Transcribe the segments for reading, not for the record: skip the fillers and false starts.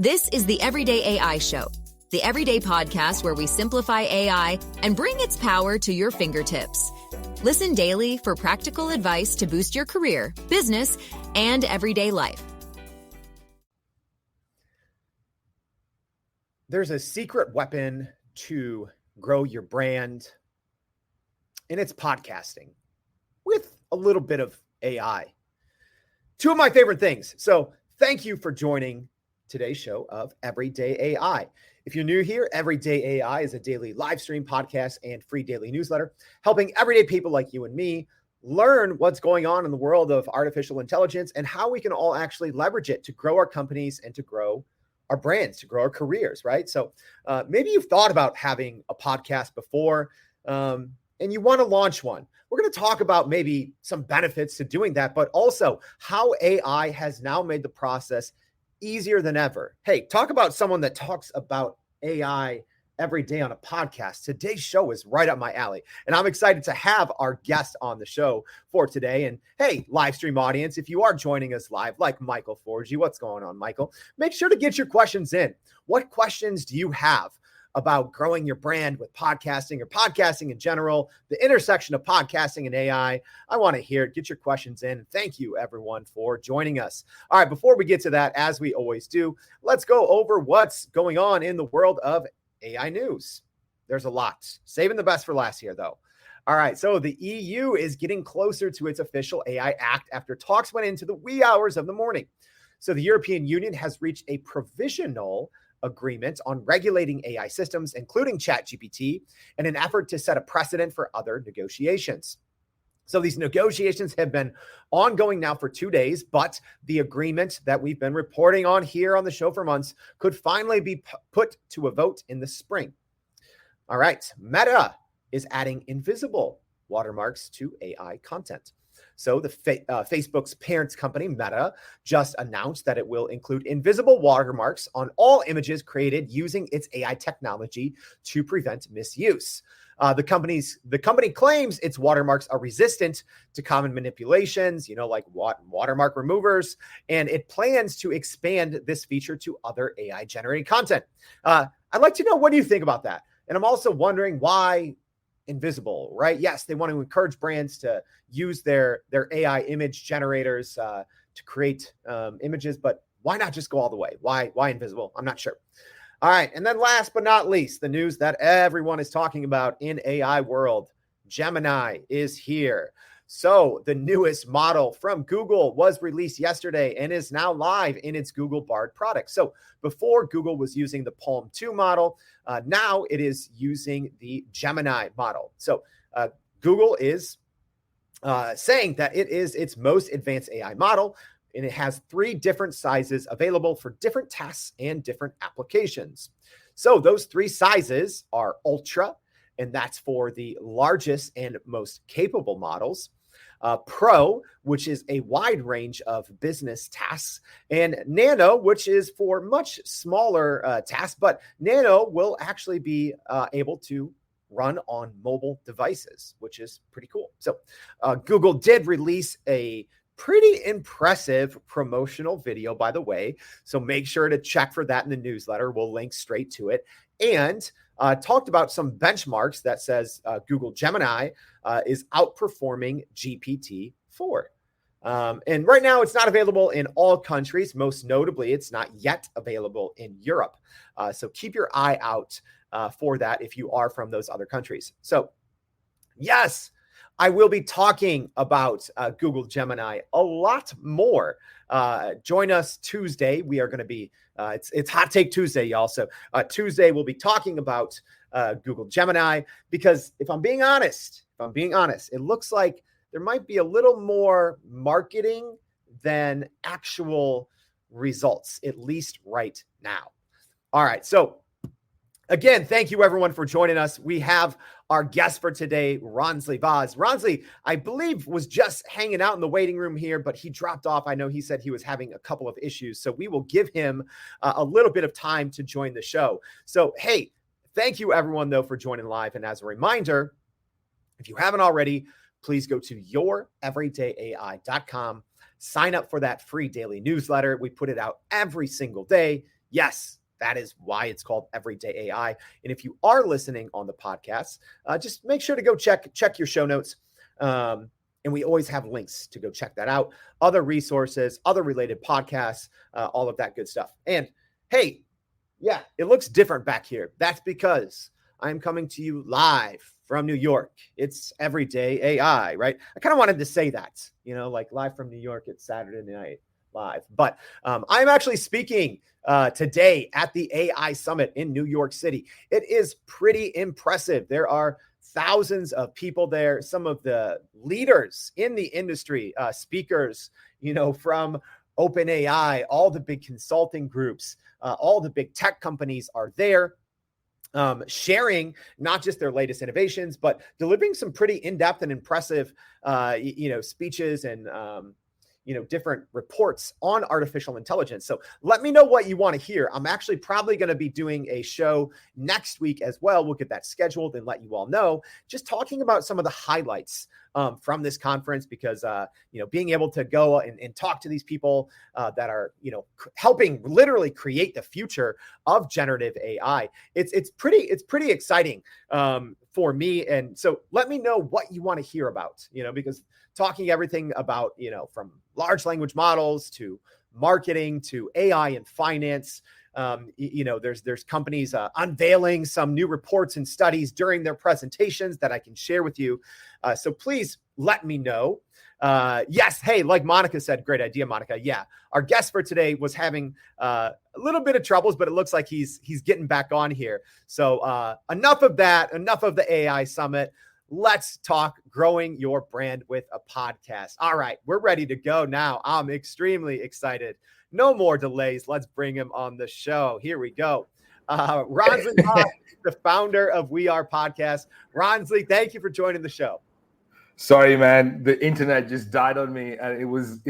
This is the Everyday AI Show, the everyday podcast where we simplify AI and bring its power to your fingertips. Listen daily for practical advice to boost your career, business, and everyday life. There's a secret weapon to grow your brand, and it's podcasting with a little bit of AI. Two of my favorite things. So thank you for joining today's show of Everyday AI. If you're new here, Everyday AI is a daily live stream podcast and free daily newsletter, helping everyday people like you and me learn what's going on in the world of artificial intelligence and how we can all actually leverage it to grow our companies and to grow our brands, to grow our careers, right? So maybe you've thought about having a podcast before and you want to launch one. We're going to talk about maybe some benefits to doing that, but also how AI has now made the process easier than ever. Hey, talk about someone that talks about AI every day on a podcast. Today's show is right up my alley, and I'm excited to have our guest on the show for today. And hey, live stream audience, if you are joining us live, like Michael Forgy, what's going on, Michael? Make sure to get your questions in. What questions do you have about growing your brand with podcasting or podcasting in general, the intersection of podcasting and AI? I want to hear it. Get your questions in. Thank you, everyone, for joining us. All right, before we get to that, as we always do, let's go over what's going on in the world of AI news. There's a lot. Saving the best for last here, though. All right, so the EU is getting closer to its official AI Act after talks went into the wee hours of the morning. So the European Union has reached a provisional agreement on regulating AI systems, including ChatGPT, in an effort to set a precedent for other negotiations. So these negotiations have been ongoing now for 2 days, but the agreement that we've been reporting on here on the show for months could finally be put to a vote in the spring. All right, Meta is adding invisible watermarks to AI content. So the Facebook's parent company, Meta, just announced that it will include invisible watermarks on all images created using its AI technology to prevent misuse. The company claims its watermarks are resistant to common manipulations, like watermark removers, and it plans to expand this feature to other AI-generated content. I'd like to know, what do you think about that? And I'm also wondering why invisible, right? Yes, they want to encourage brands to use their AI image generators to create images, but why not just go all the way? Why invisible? I'm not sure. All right, and then last but not least, the news that everyone is talking about in AI world, Gemini is here. So the newest model from Google was released yesterday and is now live in its Google Bard product. So before, Google was using the Palm 2 model. Now it is using the Gemini model. So Google is saying that it is its most advanced AI model, and it has 3 different sizes available for different tasks and different applications. So those 3 sizes are Ultra, and that's for the largest and most capable models. Pro, which is a wide range of business tasks, and Nano, which is for much smaller tasks, but Nano will actually be able to run on mobile devices, which is pretty cool. So Google did release a pretty impressive promotional video, by the way, so make sure to check for that in the newsletter. We'll link straight to it. And talked about some benchmarks that says Google Gemini is outperforming GPT-4. And right now, it's not available in all countries. Most notably, it's not yet available in Europe. So keep your eye out for that if you are from those other countries. So yes, I will be talking about Google Gemini a lot more. Join us Tuesday. We are going to be, it's Hot Take Tuesday, y'all. So Tuesday, we'll be talking about Google Gemini, because if I'm being honest, it looks like there might be a little more marketing than actual results, at least right now. All right. So again, thank you everyone for joining us. We have our guest for today, Ronsley Vaz. Ronsley, I believe, was just hanging out in the waiting room here, but he dropped off. I know he said he was having a couple of issues, so we will give him a little bit of time to join the show. So, hey, thank you everyone, though, for joining live. And as a reminder, if you haven't already, please go to youreverydayai.com. Sign up for that free daily newsletter. We put it out every single day. Yes, that is why it's called Everyday AI. And if you are listening on the podcast, just make sure to go check your show notes. And we always have links to go check that out. Other resources, other related podcasts, all of that good stuff. And hey, yeah, it looks different back here. That's because I'm coming to you live from New York. It's Everyday AI, right? I kind of wanted to say that, like live from New York, it's Saturday night live. But I'm actually speaking today at the AI Summit in New York City. It is pretty impressive. There are thousands of people there, some of the leaders in the industry, speakers, from OpenAI, all the big consulting groups, all the big tech companies are there. Sharing not just their latest innovations, but delivering some pretty in-depth and impressive, speeches and, different reports on artificial intelligence. So let me know what you want to hear. I'm actually probably going to be doing a show next week as well. We'll get that scheduled and let you all know, just talking about some of the highlights from this conference, because, being able to go and talk to these people that are, helping literally create the future of generative AI. It's pretty exciting for me. And so let me know what you want to hear about, because talking everything about, from large language models to marketing to AI and finance, there's companies unveiling some new reports and studies during their presentations that I can share with you. So please let me know. Yes. Hey, like Monica said, great idea, Monica. Yeah. Our guest for today was having a little bit of troubles, but it looks like he's getting back on here. So enough of that, enough of the AI Summit. Let's talk growing your brand with a podcast. All right, we're ready to go now. I'm extremely excited. No more delays. Let's bring him on the show. Here we go. Ronsley Vaz, the founder of We Are Podcast. Ronsley, thank you for joining the show. Sorry, man. The internet just died on me, and I was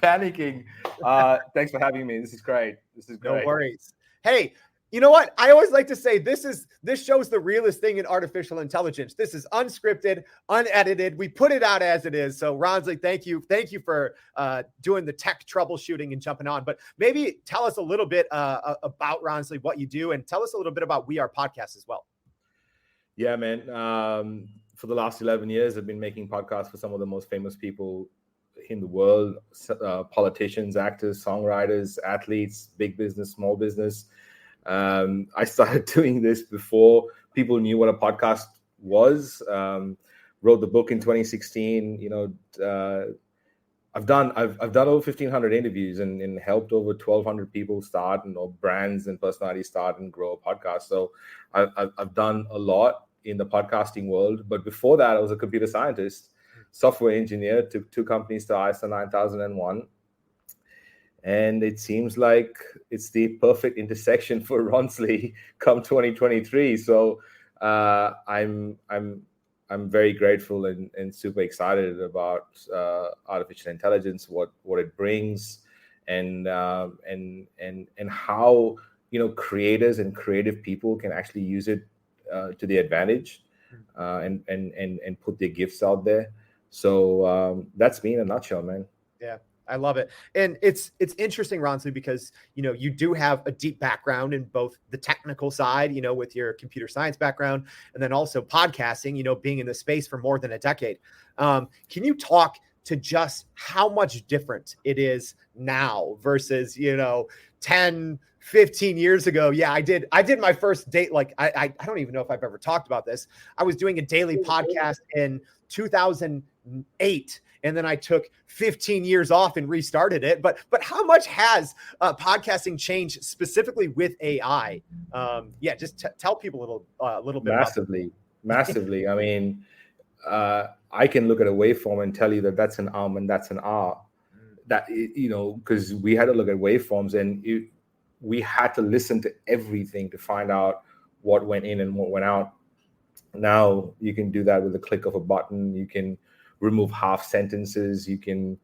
panicking. Thanks for having me. This is great. No worries. Hey, you know what? I always like to say this shows the realest thing in artificial intelligence. This is unscripted, unedited. We put it out as it is. So Ronsley, thank you for doing the tech troubleshooting and jumping on. But maybe tell us a little bit about Ronsley, what you do, and tell us a little bit about We Are Podcast as well. Yeah, man. For the last 11 years, I've been making podcasts for some of the most famous people in the world, politicians, actors, songwriters, athletes, big business, small business. I started doing this before people knew what a podcast was. Wrote the book in 2016. I've done over 1,500 interviews and helped over 1,200 people start brands and personalities start and grow a podcast. So I've done a lot in the podcasting world. But before that, I was a computer scientist, software engineer, took 2 companies to ISO 9001. And it seems like it's the perfect intersection for Ronsley come 2023. So I'm very grateful and super excited about artificial intelligence, what it brings, and how creators and creative people can actually use it to their advantage, and put their gifts out there. So that's me in a nutshell, man. Yeah. I love it. And it's interesting, Ronsley, because, you do have a deep background in both the technical side, with your computer science background, and then also podcasting, being in the space for more than a decade. Can you talk to just how much different it is now versus, 10, 15 years ago? Yeah, I did my first date. Like, I don't even know if I've ever talked about this. I was doing a daily podcast in 2008. And then I took 15 years off and restarted it. But how much has podcasting changed specifically with AI? Just tell people a little bit. Massively. I mean, I can look at a waveform and tell you that that's an and that's an R. That because we had to look at waveforms and we had to listen to everything to find out what went in and what went out. Now you can do that with a click of a button. You can remove half sentences. You can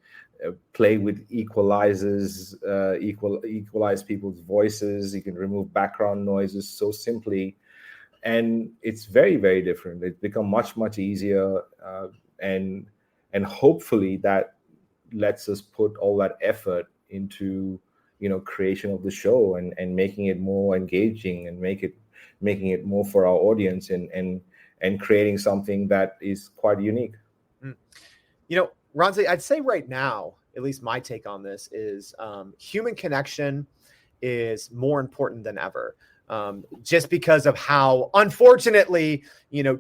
play with equalizers, equalize people's voices. You can remove background noises so simply. And it's very, very different. It's become much, much easier. And hopefully that lets us put all that effort into creation of the show and making it more engaging and making it more for our audience and creating something that is quite unique. Ronsley, I'd say right now, at least my take on this is human connection is more important than ever. Just because of how, unfortunately,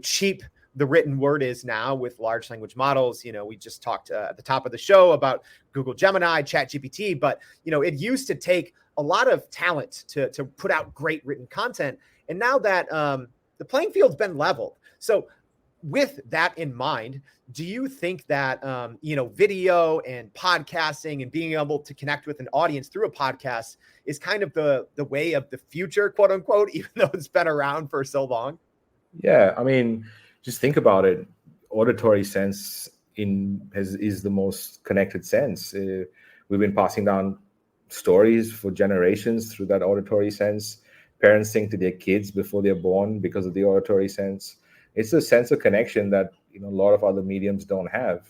cheap the written word is now with large language models. We just talked at the top of the show about Google Gemini, ChatGPT, but it used to take a lot of talent to put out great written content. And now that the playing field's been leveled. So with that in mind, do you think that, video and podcasting and being able to connect with an audience through a podcast is kind of the way of the future, quote unquote, even though it's been around for so long? Yeah. I mean, just think about it. Auditory sense is the most connected sense. We've been passing down stories for generations through that auditory sense. Parents sing to their kids before they're born because of the auditory sense. It's a sense of connection that a lot of other mediums don't have.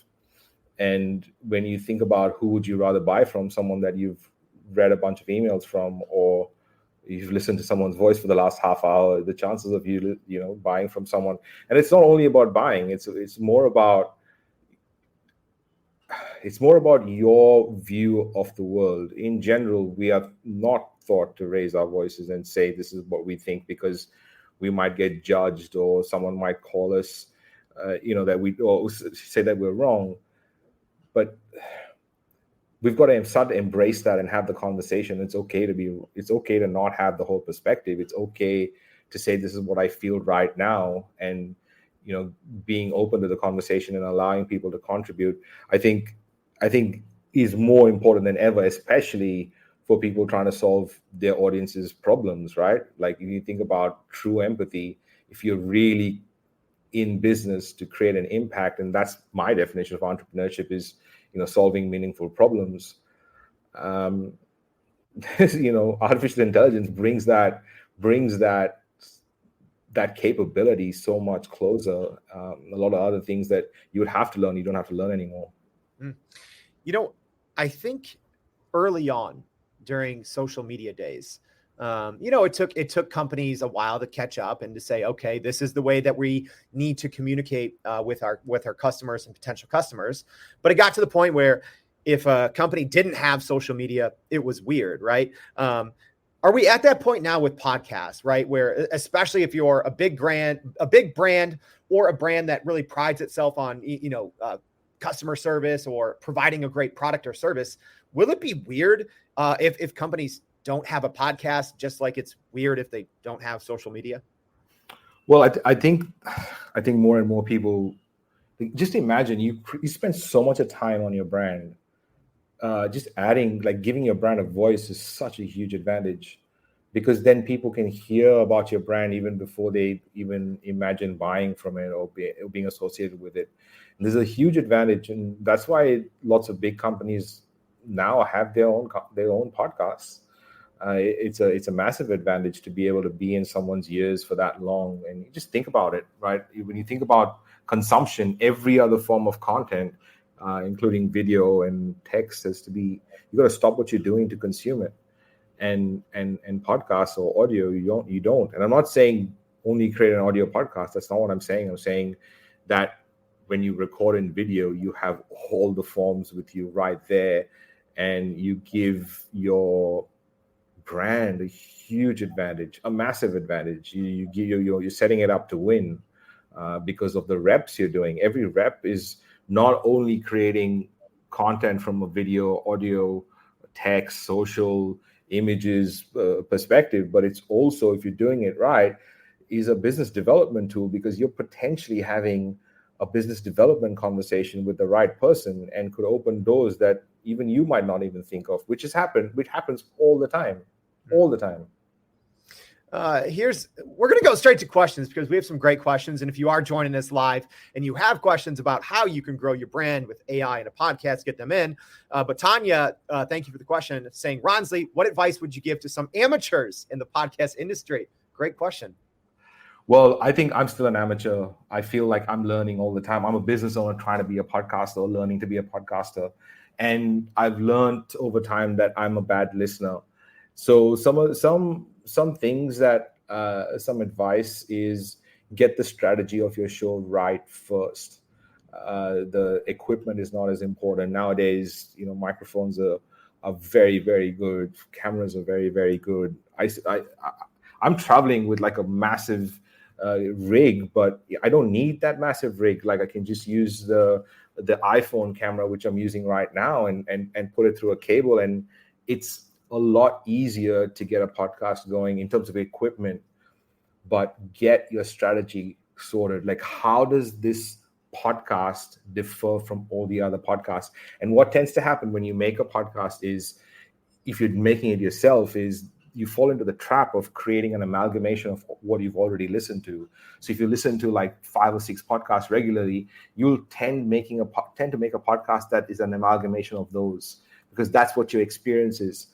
And when you think about who would you rather buy from, someone that you've read a bunch of emails from, or you've listened to someone's voice for the last half hour, the chances of you buying from someone. And it's not only about buying, it's more about your view of the world. In general, we are not taught to raise our voices and say this is what we think, because we might get judged or someone might call us or say that we're wrong. But we've got to start to embrace that and have the conversation. It's okay to not have the whole perspective. It's okay to say this is what I feel right now, and being open to the conversation and allowing people to contribute, I think is more important than ever, especially for people trying to solve their audience's problems, right? Like, if you think about true empathy, if you're really in business to create an impact, and that's my definition of entrepreneurship, is solving meaningful problems. Artificial intelligence brings that capability so much closer. A lot of other things that you would have to learn, you don't have to learn anymore. I think early on during social media days, it took companies a while to catch up and to say, okay, this is the way that we need to communicate with our customers and potential customers. But it got to the point where if a company didn't have social media, it was weird, right? Are we at that point now with podcasts, right? Where, especially if you're a big brand, or a brand that really prides itself on, customer service or providing a great product or service, will it be weird if companies don't have a podcast, just like it's weird if they don't have social media? Well, I think more and more people, just imagine you spend so much time on your brand. Just giving your brand a voice is such a huge advantage, because then people can hear about your brand even before they even imagine buying from it or being associated with it. And there's a huge advantage, and that's why lots of big companies now have their own podcasts. It's a massive advantage to be able to be in someone's ears for that long. And you just think about it, right? When you think about consumption, every other form of content, including video and text, you got to stop what you're doing to consume it. And podcasts or audio, you don't. And I'm not saying only create an audio podcast. That's not what I'm saying. I'm saying that when you record in video, you have all the forms with you right there, and you give your brand a huge advantage, a massive advantage. You're setting it up to win because of the reps you're doing. Every rep is not only creating content from a video, audio, text, social, images perspective, but it's also, if you're doing it right, is a business development tool, because you're potentially having a business development conversation with the right person and could open doors that even you might not even think of, which happens all the time. We're going to go straight to questions, because we have some great questions. And if you are joining us live and you have questions about how you can grow your brand with AI and a podcast, get them in. But Tanya, thank you for the question, saying, Ronsley, what advice would you give to some amateurs in the podcast industry? Great question. Well, I think I'm still an amateur. I feel like I'm learning all the time. I'm a business owner trying to be a podcaster, learning to be a podcaster. And I've learned over time that I'm a bad listener. So some things that some advice is get the strategy of your show right first. The equipment is not as important nowadays. Microphones are very, very good. Cameras are very, very good. I'm traveling with like a massive rig, but I don't need that massive rig. Like I can just use the iPhone camera, which I'm using right now, and put it through a cable, and it's a lot easier to get a podcast going in terms of equipment. But get your strategy sorted. Like, how does this podcast differ from all the other podcasts? And what tends to happen when you make a podcast is, if you're making it yourself, is you fall into the trap of creating an amalgamation of what you've already listened to. So if you listen to like 5 or 6 podcasts regularly, you'll tend to make a podcast that is an amalgamation of those, because that's what your experience is.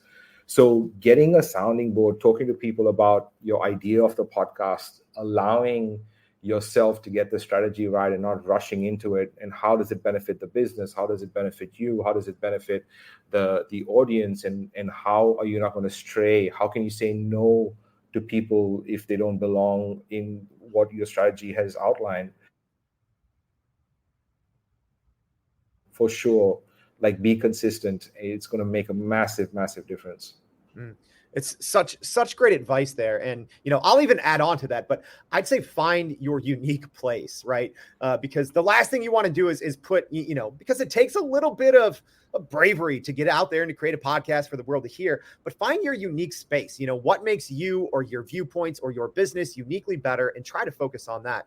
So getting a sounding board, talking to people about your idea of the podcast, allowing yourself to get the strategy right and not rushing into it. And how does it benefit the business? How does it benefit you? How does it benefit the audience? And how are you not going to stray? How can you say no to people if they don't belong in what your strategy has outlined? For sure, like, be consistent. It's going to make a massive, massive difference. It's such great advice there. And, I'll even add on to that, but I'd say find your unique place, right? Because the last thing you want to do is put, because it takes a little bit of bravery to get out there and to create a podcast for the world to hear, but find your unique space. What makes you or your viewpoints or your business uniquely better, and try to focus on that.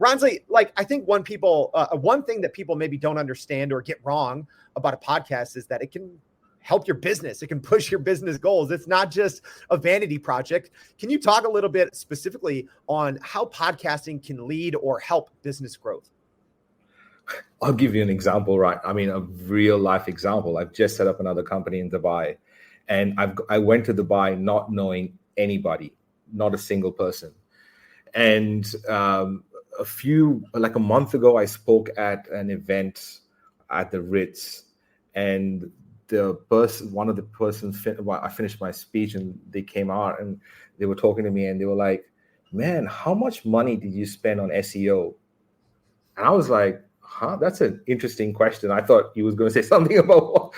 Ronsley, I think one thing that people maybe don't understand or get wrong about a podcast is that it can help your business. It can push your business goals. It's not just a vanity project. Can you talk a little bit specifically on how podcasting can lead or help business growth? I'll give you an example, right? I mean, a real life example. I've just set up another company in Dubai, and I went to Dubai not knowing anybody, not a single person. And a month ago, I spoke at an event at the Ritz, and I finished my speech, and they came out and they were talking to me, and they were like, "Man, how much money did you spend on SEO?" And I was like, that's an interesting question. I thought he was going to say something about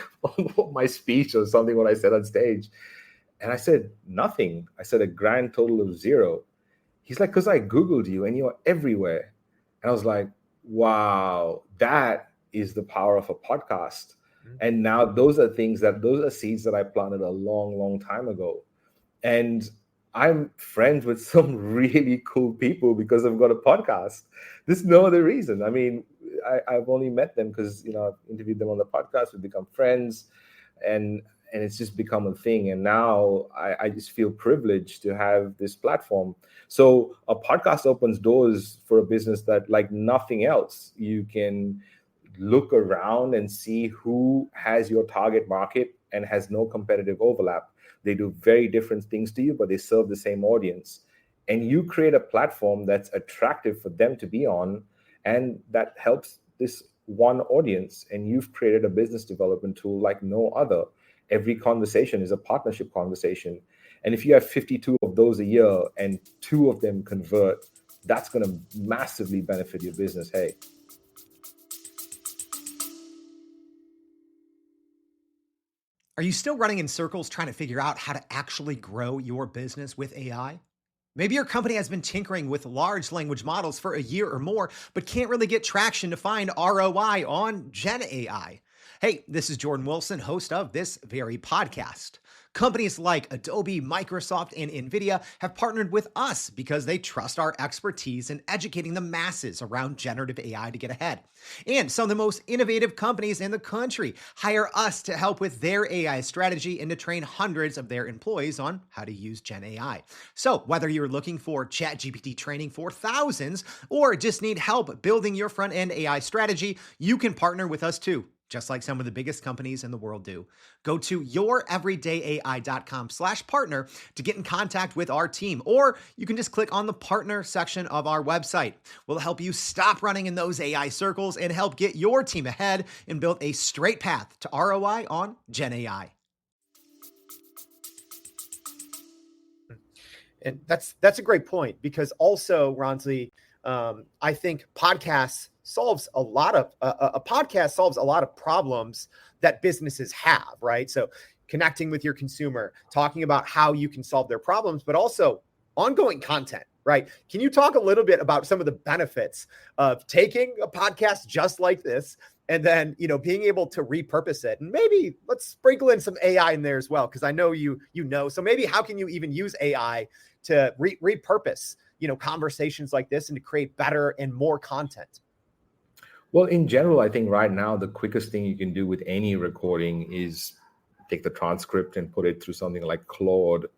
my speech or something, what I said on stage. And I said, nothing. I said a grand total of 0. He's like, because I Googled you and you're everywhere. And I was like, wow, that is the power of a podcast. And now those are seeds that I planted a long, long time ago. And I'm friends with some really cool people because I've got a podcast. There's no other reason. I mean, I've only met them because, I've interviewed them on the podcast. We've become friends, and it's just become a thing. And now I just feel privileged to have this platform. So a podcast opens doors for a business that, like nothing else, you can look around and see who has your target market and has no competitive overlap. They do very different things to you, but they serve the same audience. And you create a platform that's attractive for them to be on, and that helps this one audience. And you've created a business development tool like no other. Every conversation is a partnership conversation. And if you have 52 of those a year and 2 of them convert, that's going to massively benefit your business. Hey. Are you still running in circles trying to figure out how to actually grow your business with AI? Maybe your company has been tinkering with large language models for a year or more, but can't really get traction to find ROI on GenAI. Hey, this is Jordan Wilson, host of this very podcast. Companies like Adobe, Microsoft, and NVIDIA have partnered with us because they trust our expertise in educating the masses around generative AI to get ahead. And some of the most innovative companies in the country hire us to help with their AI strategy and to train hundreds of their employees on how to use GenAI. So whether you're looking for ChatGPT training for thousands or just need help building your front-end AI strategy, you can partner with us too. just like some of the biggest companies in the world do. Go to youreverydayai.com/partner to get in contact with our team, or you can just click on the partner section of our website. We'll help you stop running in those AI circles and help get your team ahead and build a straight path to ROI on GenAI. And that's a great point, because also, Ronsley, I think a podcast solves a lot of problems that businesses have, right? So connecting with your consumer, talking about how you can solve their problems, but also ongoing content, right? Can you talk a little bit about some of the benefits of taking a podcast just like this and then, being able to repurpose it? And maybe let's sprinkle in some AI in there as well, because I know you know. So maybe how can you even use AI to repurpose, conversations like this and to create better and more content? Well, in general, I think right now the quickest thing you can do with any recording is take the transcript and put it through something like Claude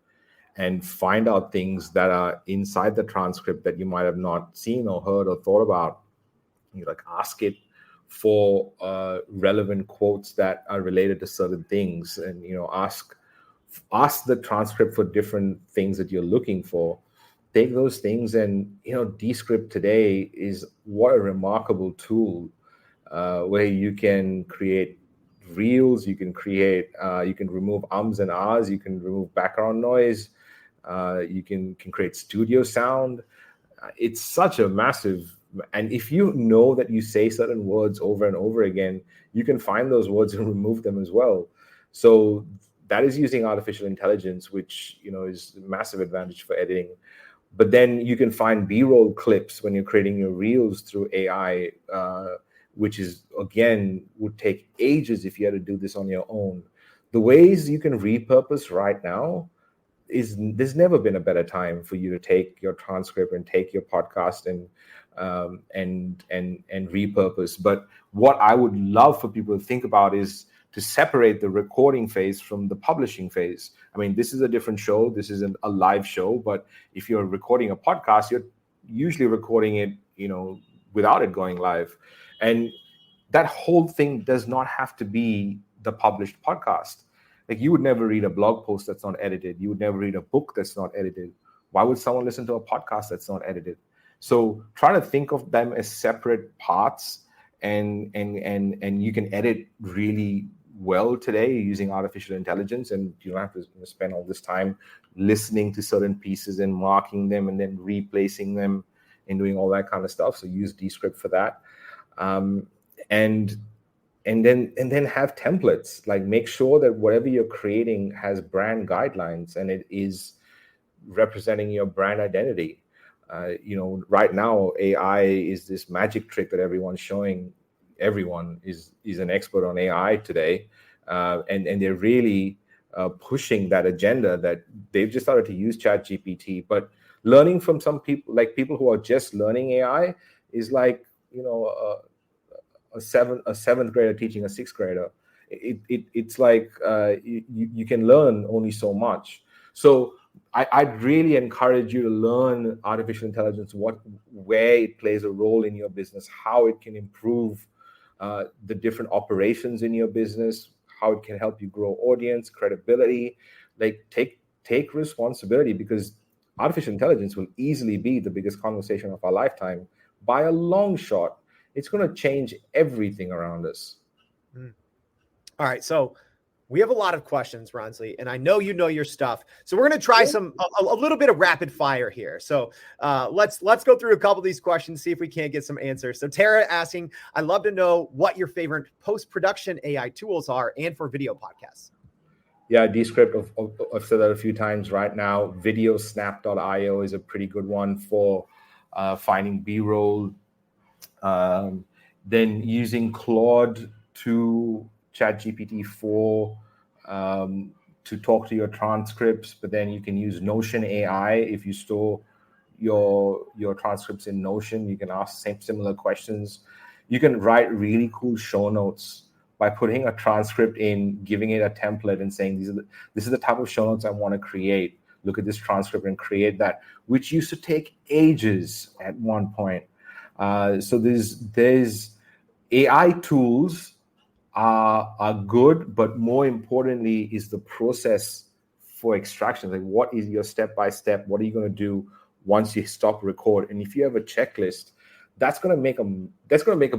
and find out things that are inside the transcript that you might have not seen or heard or thought about. You ask it for relevant quotes that are related to certain things, and ask the transcript for different things that you're looking for. Take those things, and Descript today is what a remarkable tool where you can create reels, you can remove ums and ahs, you can remove background noise, you can create studio sound. It's such a massive, and if you know that you say certain words over and over again, you can find those words and remove them as well. So that is using artificial intelligence, which is a massive advantage for editing. But then you can find B-roll clips when you're creating your reels through AI, which is, again, would take ages if you had to do this on your own. The ways you can repurpose right now there's never been a better time for you to take your transcript and take your podcast and repurpose. But what I would love for people to think about is to separate the recording phase from the publishing phase. I mean, this is a different show. This isn't a live show, but if you're recording a podcast, you're usually recording it, without it going live. And that whole thing does not have to be the published podcast. Like, you would never read a blog post that's not edited. You would never read a book that's not edited. Why would someone listen to a podcast that's not edited? So try to think of them as separate parts, and you can edit really well today using artificial intelligence, and you don't have to spend all this time listening to certain pieces and marking them and then replacing them and doing all that kind of stuff. So use Descript for that. And then have templates. Like, make sure that whatever you're creating has brand guidelines and it is representing your brand identity. Right now, AI is this magic trick that everyone's showing. Everyone is an expert on AI today, and they're really pushing that agenda that they've just started to use ChatGPT. But learning from some people, like people who are just learning AI, is like a seventh grader teaching a sixth grader. It's like you can learn only so much. So I'd really encourage you to learn artificial intelligence, where it plays a role in your business, how it can improve the different operations in your business, how it can help you grow audience, credibility. Like, take responsibility, because artificial intelligence will easily be the biggest conversation of our lifetime by a long shot. It's going to change everything around us. All right. So we have a lot of questions, Ronsley, and I know you know your stuff. So we're going to try a little bit of rapid fire here. So let's go through a couple of these questions, see if we can't get some answers. So Tara asking, I'd love to know what your favorite post-production AI tools are and for video podcasts. Yeah, Descript, I've said that a few times right now. Videosnap.io is a pretty good one for finding B-roll. Then using Claude to ChatGPT 4 to talk to your transcripts, but then you can use Notion AI. If you store your transcripts in Notion, you can ask similar questions. You can write really cool show notes by putting a transcript in, giving it a template and saying, this is the type of show notes I want to create. Look at this transcript and create that, which used to take ages at one point. So there's AI tools are good, but more importantly is the process for extraction. Like, what is your step-by-step? What are you going to do once you stop record? And if you have a checklist, that's going to make an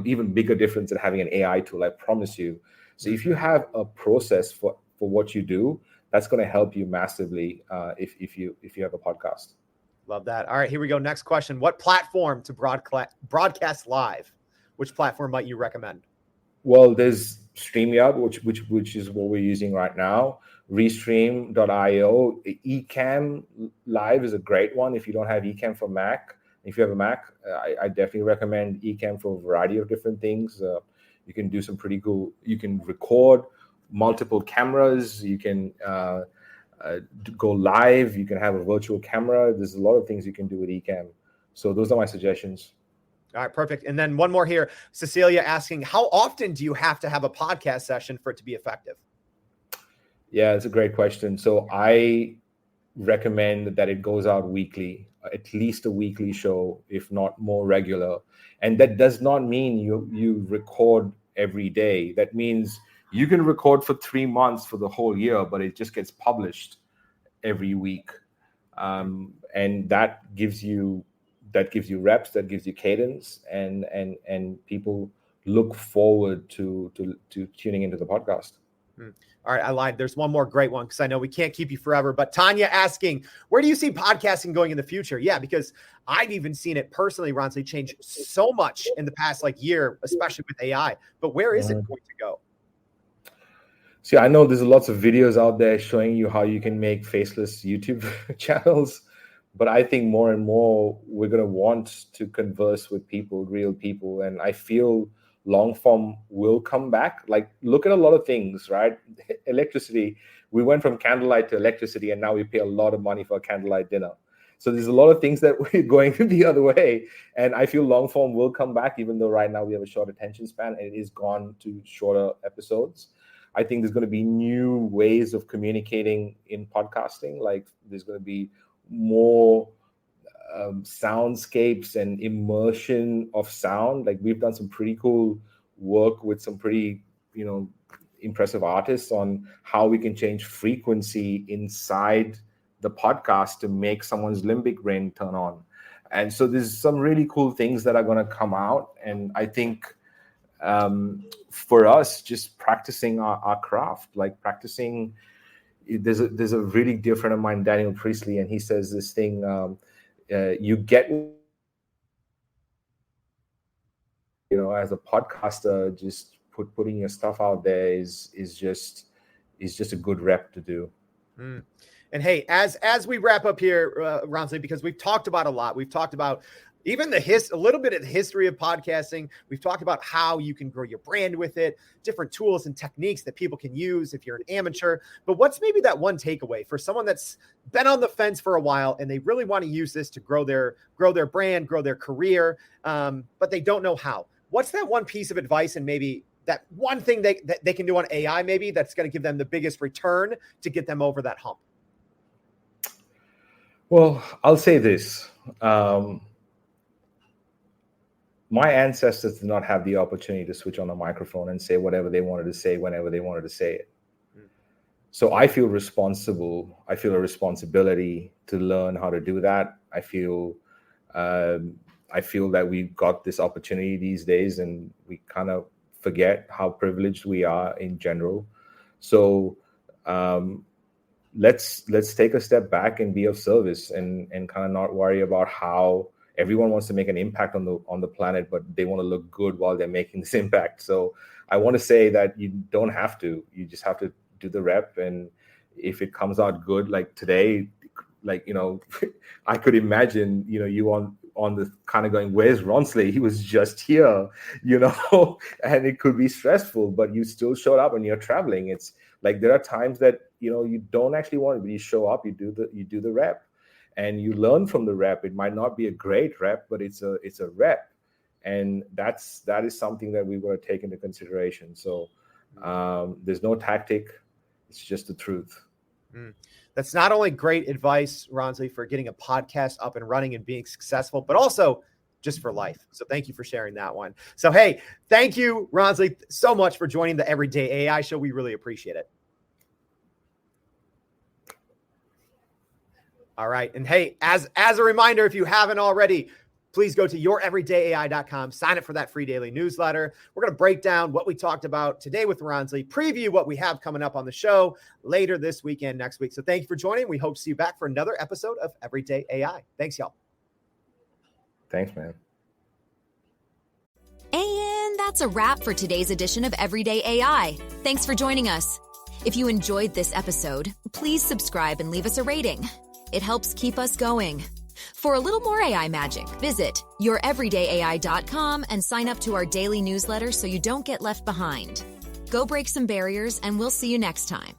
even bigger difference than having an AI tool, I promise you. So if you have a process for what you do, that's going to help you massively if you have a podcast. Love that. All right, here we go. Next question. What platform to broadcast live? Which platform might you recommend? Well, there's StreamYard, which is what we're using right now. Restream.io. Ecamm Live is a great one if you don't have Ecamm for Mac. If you have a Mac, I definitely recommend Ecamm for a variety of different things. You can do some pretty cool. You can record multiple cameras. You can go live. You can have a virtual camera. There's a lot of things you can do with Ecamm. So those are my suggestions. All right, perfect. And then one more here. Cecilia asking, how often do you have to have a podcast session for it to be effective? Yeah, it's a great question. So I recommend that it goes out weekly, at least a weekly show, if not more regular. And that does not mean you record every day. That means you can record for 3 months for the whole year, but it just gets published every week. And that gives you reps, that gives you cadence, and people look forward to tuning into the podcast. All right, I lied. There's one more great one because I know we can't keep you forever. But Tanya asking, where do you see podcasting going in the future? Yeah, because I've even seen it personally, Ronsley, change so much in the past year, especially with AI. But where is it going to go? See, I know there's lots of videos out there showing you how you can make faceless YouTube channels. But I think more and more we're going to want to converse with people, real people. And I feel long form will come back. Like, look at a lot of things, right? Electricity. We went from candlelight to electricity, and now we pay a lot of money for a candlelight dinner. So there's a lot of things that we're going the other way. And I feel long form will come back, even though right now we have a short attention span and it is gone to shorter episodes. I think there's going to be new ways of communicating in podcasting. Like, there's going to be more soundscapes and immersion of sound. Like, we've done some pretty cool work with some pretty, impressive artists on how we can change frequency inside the podcast to make someone's limbic brain turn on. And so there's some really cool things that are going to come out. And I think for us, just practicing our craft, like practicing. There's a really dear friend of mine, Daniel Priestley, and he says this thing: you get, as a podcaster, just putting your stuff out there is just a good rep to do. And hey, as we wrap up here, Ronsley, because we've talked about a lot. We've talked about even a little bit of the history of podcasting. We've talked about how you can grow your brand with it, different tools and techniques that people can use if you're an amateur. But what's maybe that one takeaway for someone that's been on the fence for a while and they really want to use this to grow their brand, grow their career, but they don't know how? What's that one piece of advice, and maybe that one thing that they can do on AI, maybe that's going to give them the biggest return to get them over that hump? Well, I'll say this. My ancestors did not have the opportunity to switch on a microphone and say whatever they wanted to say whenever they wanted to say it. So I feel responsible. I feel a responsibility to learn how to do that. I feel that we've got this opportunity these days, and we kind of forget how privileged we are in general. So let's take a step back and be of service, and kind of not worry about how everyone wants to make an impact on the planet, but they want to look good while they're making this impact. So I want to say that you don't have to. You just have to do the rep, and if it comes out good, like today, I could imagine, you on the kind of going, where's Ronsley? He was just here, and it could be stressful, but you still showed up and you're traveling. It's like, there are times that, you don't actually want it, but you show up, you do the rep. And you learn from the rep. It might not be a great rep, but it's a rep, and that is something that we want to take into consideration. So there's no tactic; it's just the truth. That's not only great advice, Ronsley, for getting a podcast up and running and being successful, but also just for life. So thank you for sharing that one. So, hey, thank you, Ronsley, so much for joining the Everyday AI Show. We really appreciate it. All right. And hey, as a reminder, if you haven't already, please go to youreverydayai.com, sign up for that free daily newsletter. We're going to break down what we talked about today with Ronsley, preview what we have coming up on the show later this weekend, next week. So thank you for joining. We hope to see you back for another episode of Everyday AI. Thanks, y'all. Thanks, man. And that's a wrap for today's edition of Everyday AI. Thanks for joining us. If you enjoyed this episode, please subscribe and leave us a rating. It helps keep us going. For a little more AI magic, visit youreverydayai.com and sign up to our daily newsletter so you don't get left behind. Go break some barriers, and we'll see you next time.